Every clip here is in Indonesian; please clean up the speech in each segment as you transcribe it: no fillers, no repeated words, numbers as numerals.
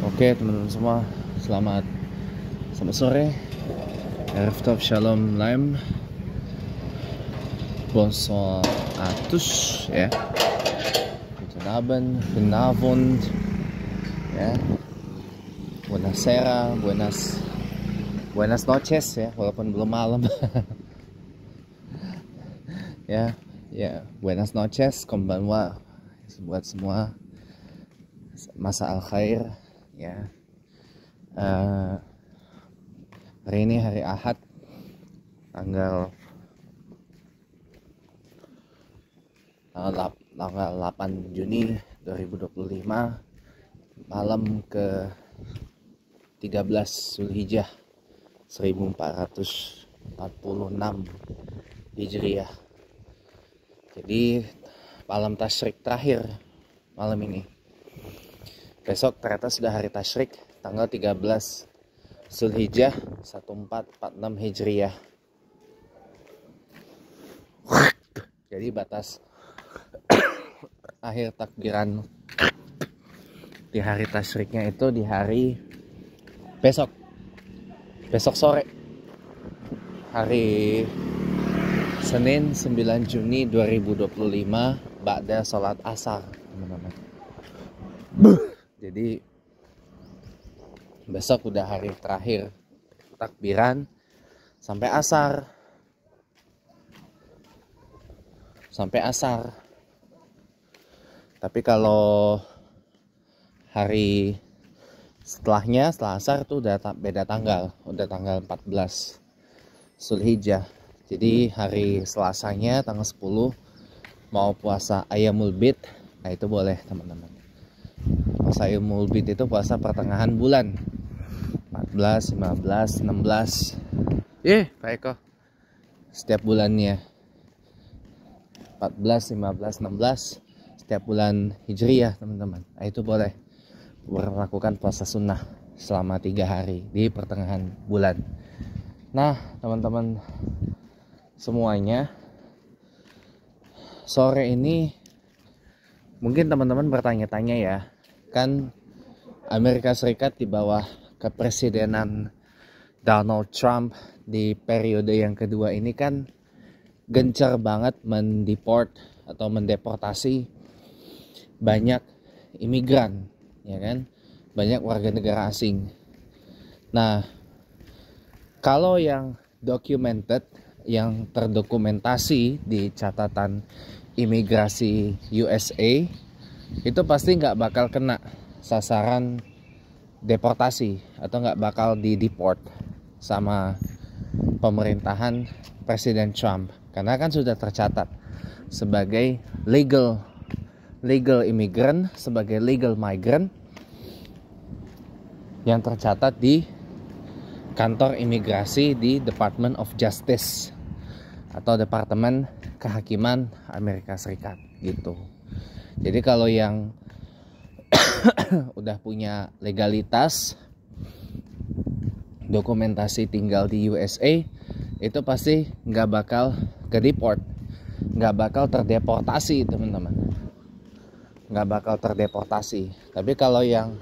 Oke teman-teman semua, selamat sore, Erev Tov Shalom Laim, bonsoir à tous, ya, guten Abend, guten Abend, ya, buonasera, buenas noches, ya, walaupun belum malam, ya, buenas noches, konbanwa, buat semua, masa al khair, ya. Hari ini hari Ahad, tanggal 8 Juni 2025, malam ke 13 Zulhijjah 1446 Hijriah. Jadi malam tasyrik terakhir malam ini. Besok ternyata sudah hari tasyrik, tanggal 13 Zulhijjah 1446 Hijriah. Jadi batas akhir takbiran di hari tasyriknya itu di hari besok sore, hari Senin 9 Juni 2025, ba'da sholat asar, teman-teman. Jadi besok udah hari terakhir takbiran sampai asar. Tapi kalau hari setelah asar itu udah beda tanggal, udah tanggal 14 Zulhijjah. Jadi hari Selasanya tanggal 10 mau puasa Ayyamul Bid, nah itu boleh teman-teman. Puasa Ayyamul Bid itu puasa pertengahan bulan 14, 15, 16. Pak Eko. Setiap bulannya 14, 15, 16 setiap bulan Hijriyah, teman-teman. Nah, itu boleh melakukan puasa sunnah selama 3 hari di pertengahan bulan. Nah, teman-teman semuanya, sore ini mungkin teman-teman bertanya-tanya ya, kan Amerika Serikat di bawah kepresidenan Donald Trump di periode yang kedua ini kan gencar banget mendeportasi banyak imigran, ya kan, banyak warga negara asing. Nah, kalau yang documented, yang terdokumentasi di catatan imigrasi USA, itu pasti nggak bakal kena sasaran deportasi atau nggak bakal dideport sama pemerintahan Presiden Trump, karena kan sudah tercatat sebagai legal immigrant, sebagai legal migrant yang tercatat di kantor imigrasi di Department of Justice atau Departemen Kehakiman Amerika Serikat gitu. Jadi kalau yang udah punya legalitas, dokumentasi tinggal di USA, itu pasti nggak bakal ke deport, nggak bakal terdeportasi, teman-teman, nggak bakal terdeportasi. Tapi kalau yang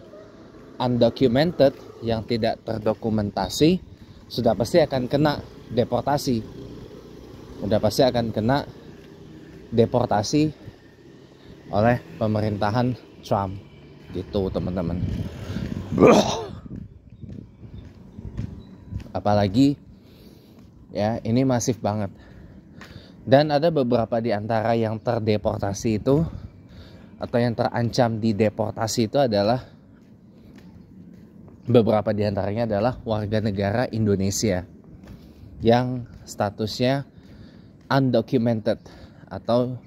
undocumented, yang tidak terdokumentasi, sudah pasti akan kena deportasi, udah pasti akan kena deportasi oleh pemerintahan Trump gitu, teman-teman. Apalagi ya, ini masif banget. Dan ada beberapa di antara yang terdeportasi itu, atau yang terancam dideportasi itu adalah, beberapa di antaranya adalah warga negara Indonesia yang statusnya undocumented atau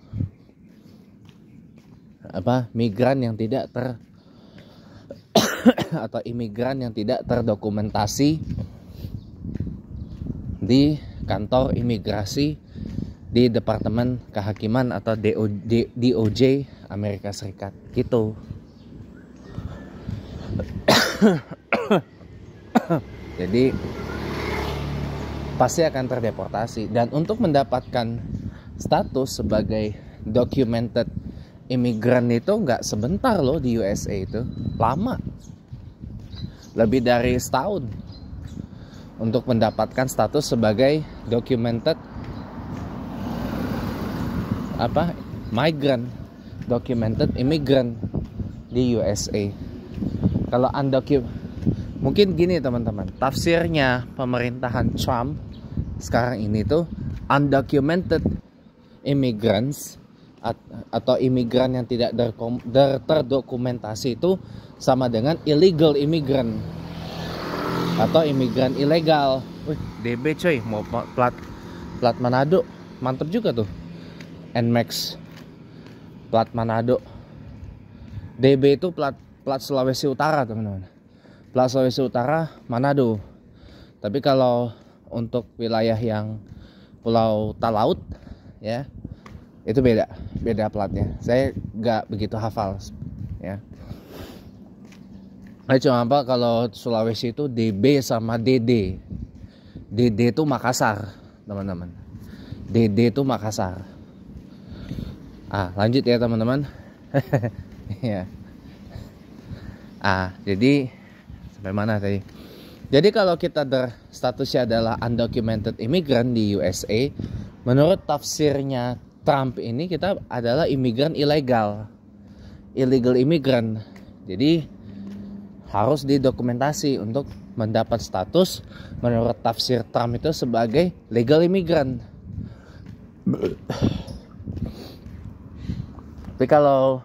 migran yang tidak atau imigran yang tidak terdokumentasi di kantor imigrasi di Departemen Kehakiman atau DOJ Amerika Serikat gitu. Jadi pasti akan terdeportasi. Dan untuk mendapatkan status sebagai documented imigran itu nggak sebentar loh di USA, itu lama. lebih dari setahun untuk mendapatkan status sebagai documented documented immigrant di USA. Kalau mungkin gini teman-teman, tafsirnya pemerintahan Trump sekarang ini tuh undocumented immigrants atau imigran yang tidak terdokumentasi itu sama dengan illegal immigrant atau imigran ilegal. Wih, DB coy, mau plat Manado, mantep juga tuh. NMAX plat Manado. DB itu plat Sulawesi Utara teman-teman. Plat Sulawesi Utara Manado. Tapi kalau untuk wilayah yang Pulau Talaut ya, itu beda platnya. Saya nggak begitu hafal ya. Cuma apa, kalau Sulawesi itu DB sama DD. DD itu Makassar teman-teman. DD itu Makassar. Lanjut ya teman-teman. Ya. Jadi sampai mana tadi? Jadi kalau kita statusnya adalah undocumented immigrant di USA, menurut tafsirnya Trump ini kita adalah imigran ilegal, illegal immigrant. Jadi harus didokumentasi untuk mendapat status menurut tafsir Trump itu sebagai legal immigrant. Tapi kalau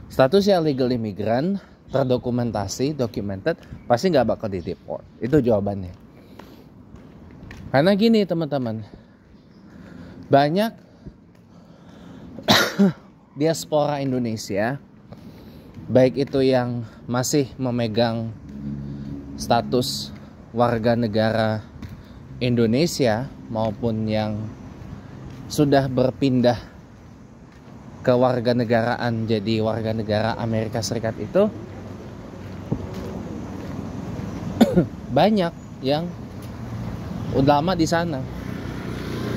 statusnya legal immigrant, terdokumentasi, documented, pasti nggak bakal di-deport. Itu jawabannya. Karena gini teman-teman, banyak diaspora Indonesia, baik itu yang masih memegang status warga negara Indonesia maupun yang sudah berpindah ke warga negaraan jadi warga negara Amerika Serikat itu banyak yang udah lama di sana.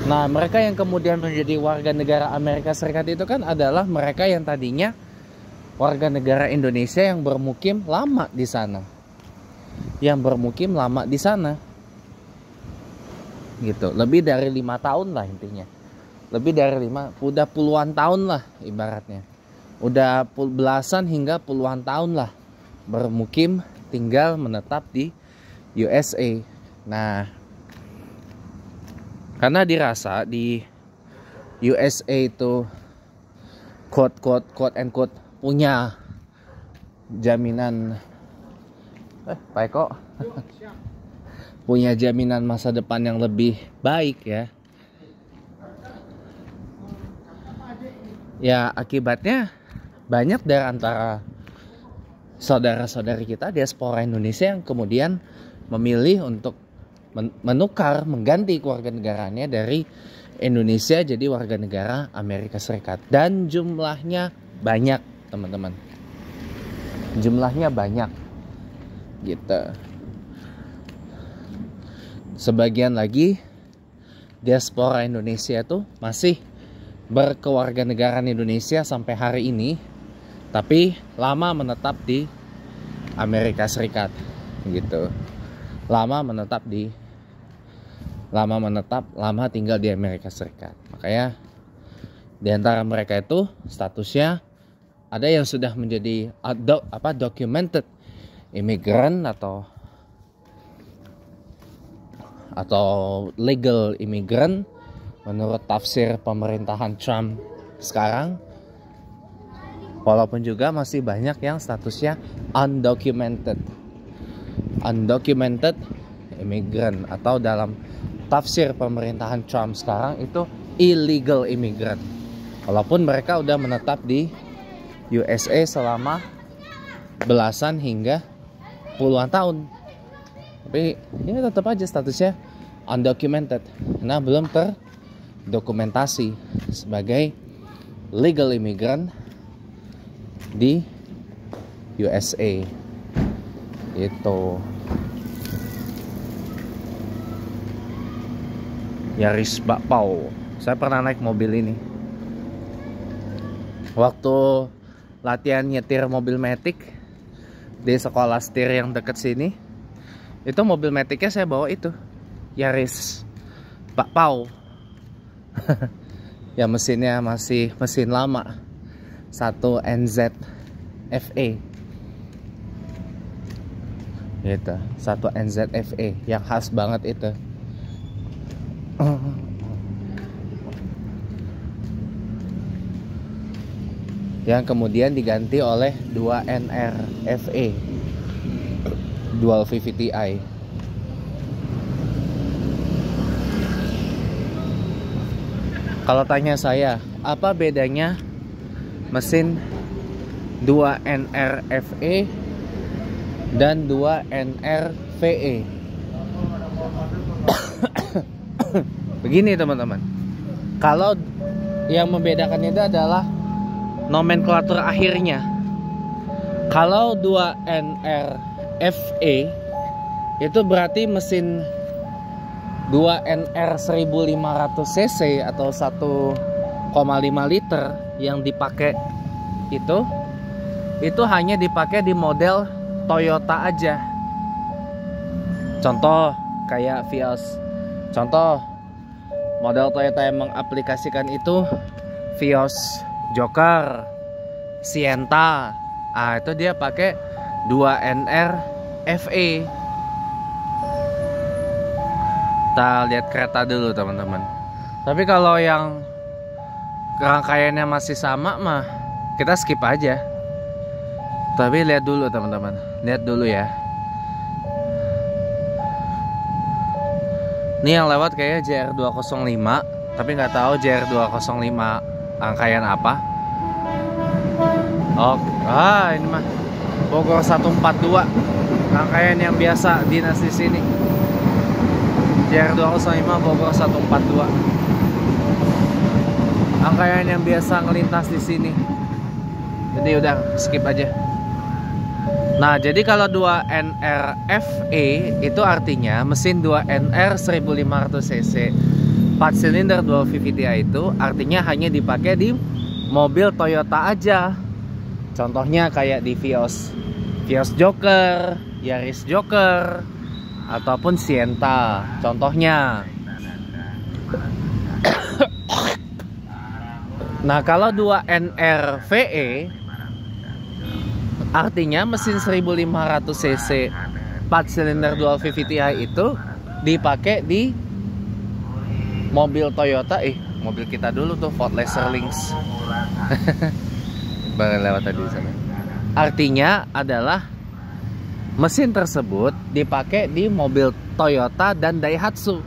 Nah, mereka yang kemudian menjadi warga negara Amerika Serikat itu kan adalah mereka yang tadinya warga negara Indonesia yang bermukim lama di sana. Yang bermukim lama di sana. Gitu, lebih dari 5 tahun lah intinya. Lebih dari 5, udah puluhan tahun lah ibaratnya. Udah belasan hingga puluhan tahun lah bermukim, tinggal menetap di USA. Nah, karena dirasa di USA itu quote and quote punya jaminan Pak Eko punya jaminan masa depan yang lebih baik ya. Ya akibatnya banyak dari antara saudara-saudari kita diaspora Indonesia yang kemudian memilih untuk menukar, mengganti kewarganegaranya dari Indonesia jadi warga negara Amerika Serikat. Dan jumlahnya banyak teman-teman. Jumlahnya banyak gitu. Sebagian lagi diaspora Indonesia tuh masih berkewarganegaraan Indonesia sampai hari ini, tapi lama menetap di Amerika Serikat gitu. Lama tinggal di Amerika Serikat. Makanya di antara mereka itu statusnya ada yang sudah menjadi documented immigrant atau legal immigrant menurut tafsir pemerintahan Trump sekarang. Walaupun juga masih banyak yang statusnya undocumented immigrant, atau dalam tafsir pemerintahan Trump sekarang itu illegal immigrant. Walaupun mereka udah menetap di USA selama belasan hingga puluhan tahun, tapi ini tetap aja statusnya undocumented, karena belum terdokumentasi sebagai legal immigrant di USA. Itu Yaris Bakpao. Saya pernah naik mobil ini waktu latihan nyetir mobil Matic di sekolah setir yang deket sini. Itu mobil metiknya saya bawa itu Yaris Pak Pau. Ya mesinnya masih mesin lama, 1 NZ FE gitu, 1 NZ FE yang khas banget itu. Yang kemudian diganti oleh 2 NR FE Dual VVTi. Kalau tanya saya, apa bedanya mesin 2 NR FE dan 2 NR VE? Begini teman-teman, kalau yang membedakan itu adalah nomenklatur akhirnya. Kalau 2 NR FE itu berarti mesin 2 NR 1500 cc atau 1,5 liter yang dipakai itu hanya dipakai di model Toyota aja. Contoh kayak Vios. Contoh model Toyota yang mengaplikasikan itu Vios Joker, Sienta. Ah, itu dia pakai 2 NR FE. Kita lihat kereta dulu teman-teman. Tapi kalau yang rangkaiannya masih sama mah kita skip aja. Tapi lihat dulu teman-teman, lihat dulu ya. Ini yang lewat kayaknya JR205, tapi nggak tahu JR205 rangkaian apa. Oke, ini mah Bogor 142, rangkaian yang biasa dinas di sini. JR205 Bogor 142, rangkaian yang biasa ngelintas di sini. Jadi udah skip aja. Nah, jadi kalau 2 NR FE itu artinya mesin 2 NR 1500 cc 4 silinder dual VVTi itu artinya hanya dipakai di mobil Toyota aja. Contohnya kayak di Vios Joker, Yaris Joker, ataupun Sienta. Contohnya. Nah, kalau 2 NR VE artinya mesin 1500 cc 4 silinder dual VVTi itu dipakai di mobil Toyota. Mobil kita dulu tuh Ford Laser Lynx. Baru lewat tadi di sana. Artinya adalah mesin tersebut dipakai di mobil Toyota dan Daihatsu.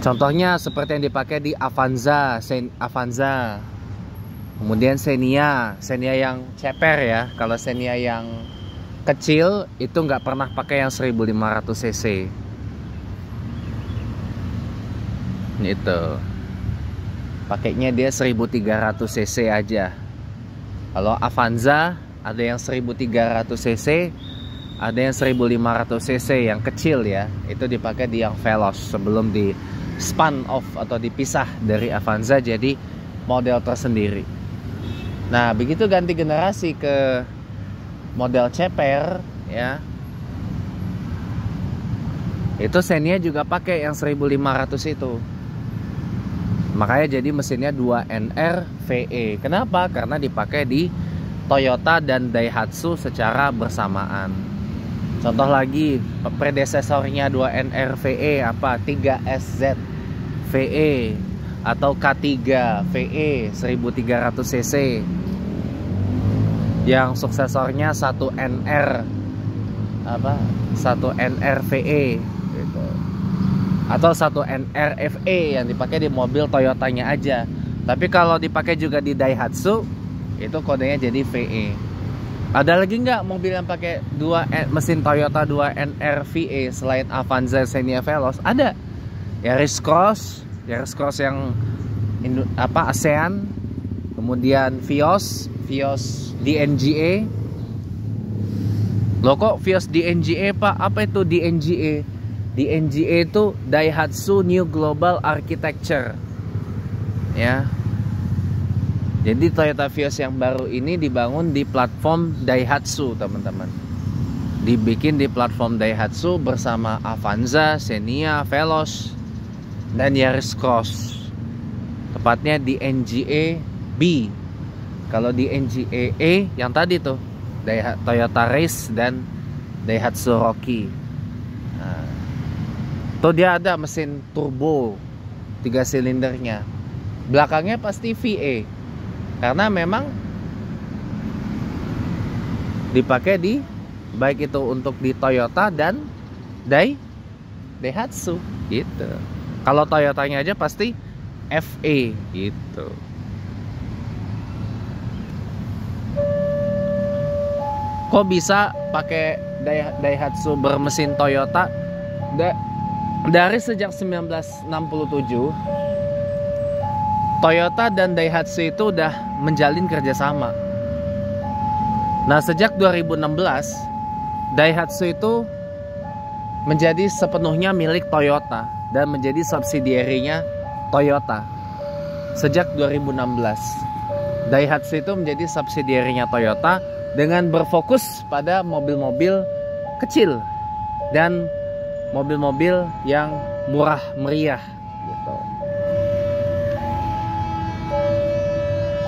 Contohnya seperti yang dipakai di Avanza, kemudian Xenia yang ceper ya. Kalau Xenia yang kecil itu nggak pernah pakai yang 1500 cc. Itu pakainya dia 1300 cc aja. Kalau Avanza ada yang 1300 cc, ada yang 1500 cc yang kecil ya. Itu dipakai di yang Veloz sebelum di spun off atau dipisah dari Avanza jadi model tersendiri. Nah, begitu ganti generasi ke model ceper ya. Itu Xenia juga pakai yang 1500 itu. Makanya jadi mesinnya 2 NR VE. Kenapa? Karena dipakai di Toyota dan Daihatsu secara bersamaan. Contoh lagi, predesesornya 2 NR VE apa? 3SZ VE atau K3 VE 1300 cc. Yang suksesornya 1 NR apa? 1 NR VE gitu. Atau 1 NR FE yang dipakai di mobil Toyotanya aja. Tapi kalau dipakai juga di Daihatsu itu kodenya jadi VE. Ada lagi nggak mobil yang pakai mesin Toyota 2 NR VE selain Avanza, Xenia, Veloz? Ada. Yaris Cross yang ASEAN, kemudian Vios DNGA. Loh kok Vios DNGA Pak? Apa itu DNGA? DNGA itu Daihatsu New Global Architecture ya. Jadi Toyota Vios yang baru ini dibangun di platform Daihatsu, teman-teman. Dibikin di platform Daihatsu bersama Avanza, Xenia, Veloz, dan Yaris Cross. Tepatnya di NGA B. Kalau di NGA E yang tadi tuh Toyota Race dan Daihatsu Rocky. Nah, tuh dia ada mesin turbo 3 silindernya. Belakangnya pasti VA. Karena memang dipakai di baik itu untuk di Toyota dan Daihatsu gitu. Kalau Toyotanya aja pasti FA gitu. Kok bisa pakai Daihatsu bermesin Toyota? Dari sejak 1967 Toyota dan Daihatsu itu udah menjalin kerjasama. Nah, sejak 2016 Daihatsu itu menjadi sepenuhnya milik Toyota dan menjadi subsidiarinya Toyota. Sejak 2016 Daihatsu itu menjadi subsidiarinya Toyota dengan berfokus pada mobil-mobil kecil dan mobil-mobil yang murah meriah gitu.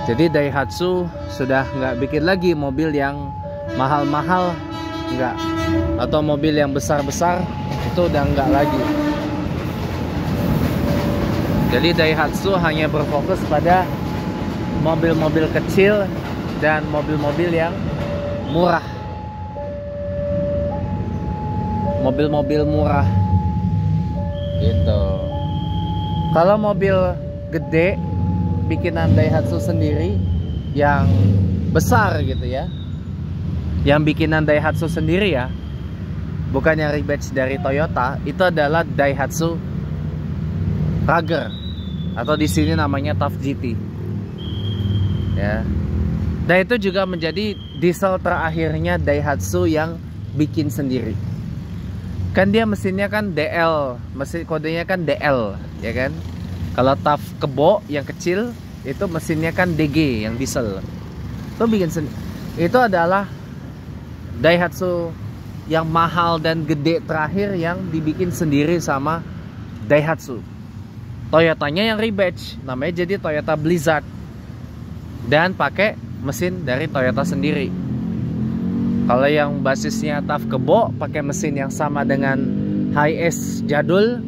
Jadi Daihatsu sudah nggak bikin lagi mobil yang mahal-mahal, nggak, atau mobil yang besar-besar, itu udah nggak lagi. Jadi Daihatsu hanya berfokus pada mobil-mobil kecil dan mobil-mobil yang murah. Mobil-mobil murah gitu. Kalau mobil gede bikinan Daihatsu sendiri yang besar gitu ya, yang bikinan Daihatsu sendiri ya, bukan yang rebatch dari Toyota, itu adalah Daihatsu Rager atau di sini namanya Tough GT ya. Dan itu juga menjadi diesel terakhirnya Daihatsu yang bikin sendiri. Kan dia mesinnya kan DL, mesin kodenya kan DL ya kan. Kalau Tough Kebo yang kecil itu mesinnya kan DG yang diesel. Itu bikin itu adalah Daihatsu yang mahal dan gede terakhir yang dibikin sendiri sama Daihatsu. Toyotanya yang rebatch, namanya jadi Toyota Blizzard dan pakai mesin dari Toyota sendiri. Kalau yang basisnya Tough Kebo pakai mesin yang sama dengan Hiace jadul,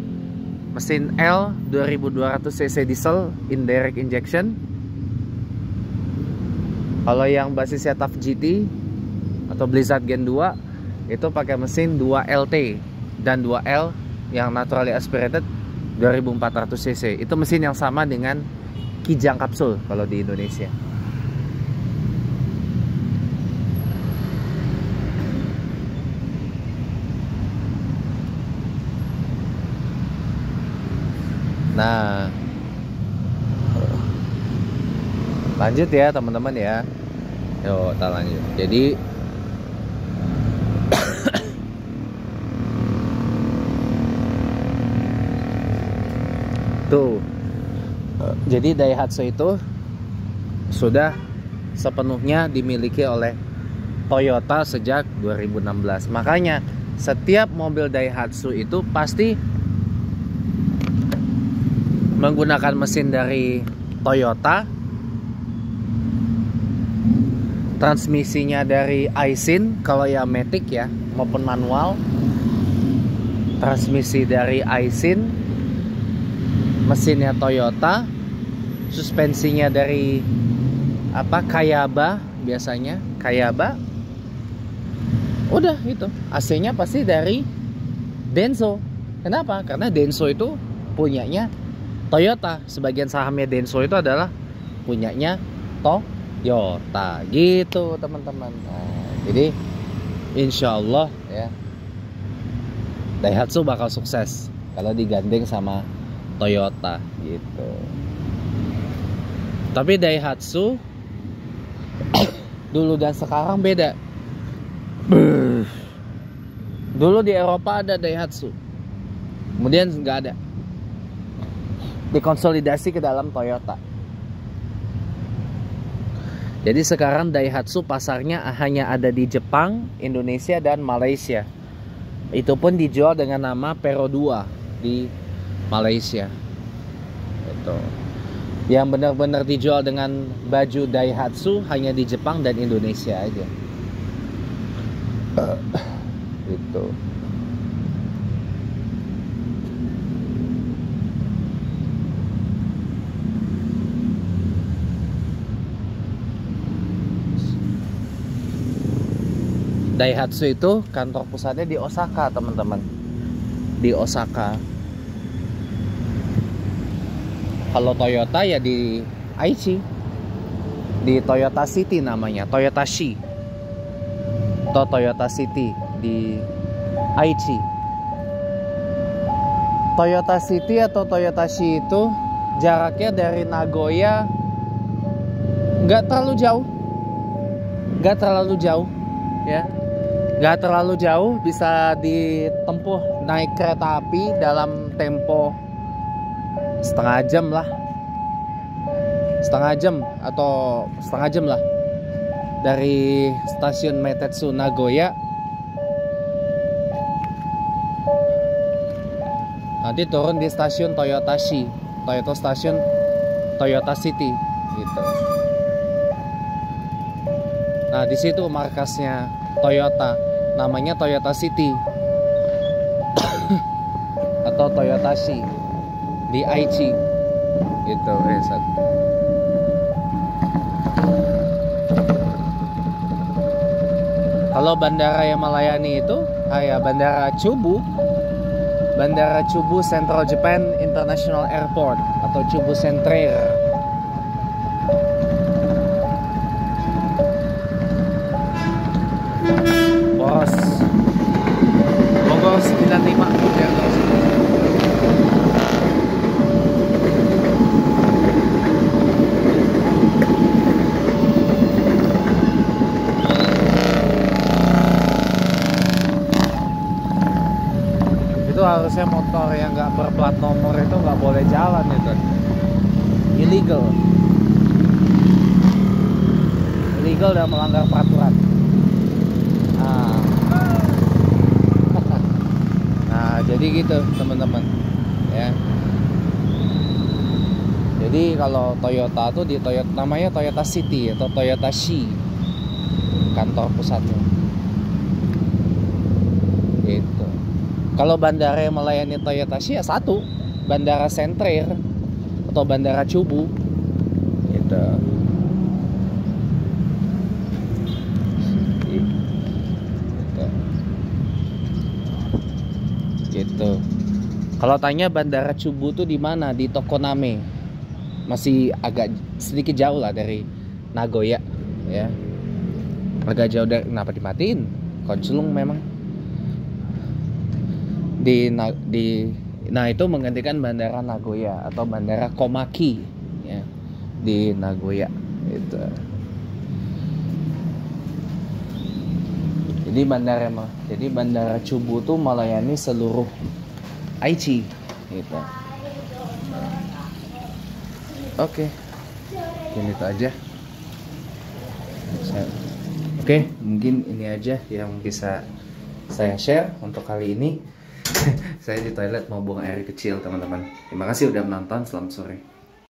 mesin L 2200 cc diesel indirect injection. Kalau yang basisnya Tough GT atau Blizzard Gen 2 itu pakai mesin 2LT dan 2L yang naturally aspirated 2400 cc. Itu mesin yang sama dengan Kijang kapsul kalau di Indonesia. Nah, lanjut ya teman-teman ya. Yuk kita lanjut. Jadi tuh, jadi Daihatsu itu sudah sepenuhnya dimiliki oleh Toyota sejak 2016. Makanya setiap mobil Daihatsu itu pasti menggunakan mesin dari Toyota, transmisinya dari Aisin kalau ya Matic ya maupun manual, transmisi dari Aisin, mesinnya Toyota, suspensinya dari apa, Kayaba biasanya, Kayaba. Udah itu, AC-nya pasti dari Denso. Kenapa? Karena Denso itu punyanya Toyota. Sebagian sahamnya Denso itu adalah punyanya Toyota gitu teman-teman. Nah, jadi insya Allah ya Daihatsu bakal sukses kalau digandeng sama Toyota gitu. Tapi Daihatsu dulu dan sekarang beda. Dulu di Eropa ada Daihatsu, kemudian nggak ada, dikonsolidasi ke dalam Toyota. Jadi sekarang Daihatsu pasarnya hanya ada di Jepang, Indonesia, dan Malaysia. Itu pun dijual dengan nama Pero 2 di Malaysia. Itu. Yang benar-benar dijual dengan baju Daihatsu hanya di Jepang dan Indonesia aja. Itu. Daihatsu itu kantor pusatnya di Osaka, teman-teman. Di Osaka. Kalau Toyota ya di Aichi. Di Toyota City namanya, Toyota Shi. Atau Toyota City di Aichi. Toyota City atau Toyota Shi itu jaraknya dari Nagoya nggak terlalu jauh. Ya. Gak terlalu jauh, bisa ditempuh naik kereta api dalam tempo setengah jam lah. Setengah jam lah. Dari stasiun Meitetsu Nagoya. Nanti turun di stasiun Toyota Shi, Toyota Station, Toyota City gitu. Nah, di situ markasnya Toyota, namanya Toyota City atau Toyota Shi di Aichi gitu. Kalau bandara yang melayani itu kayak Bandara Chubu Central Japan International Airport atau Chubu Centrair. Bogor 95 ya, itu harusnya motor yang nggak berplat nomor itu nggak boleh jalan itu, illegal dan melanggar peraturan. Nah, jadi gitu teman-teman ya. Jadi kalau Toyota tuh di Toyota namanya Toyota City atau Toyota Shi kantor pusatnya. Gitu. Kalau bandara yang melayani Toyota Shi ya satu, Bandara Centrair atau Bandara Chubu. Gitu. Gitu. Kalau tanya Bandara Chubu tuh di mana? Di Tokoname. Masih agak sedikit jauh lah dari Nagoya, ya. Agak jauh dari, kenapa dimatiin? Konsulung memang. Nah itu menggantikan Bandara Nagoya atau Bandara Komaki, ya, di Nagoya. Itu. Jadi Bandara Chubu tuh melayani seluruh Aichi gitu. Oke. Ini itu aja. Oke, mungkin ini aja yang bisa saya share untuk kali ini. Saya di toilet mau buang air kecil, teman-teman. Terima kasih udah menonton. Selamat sore.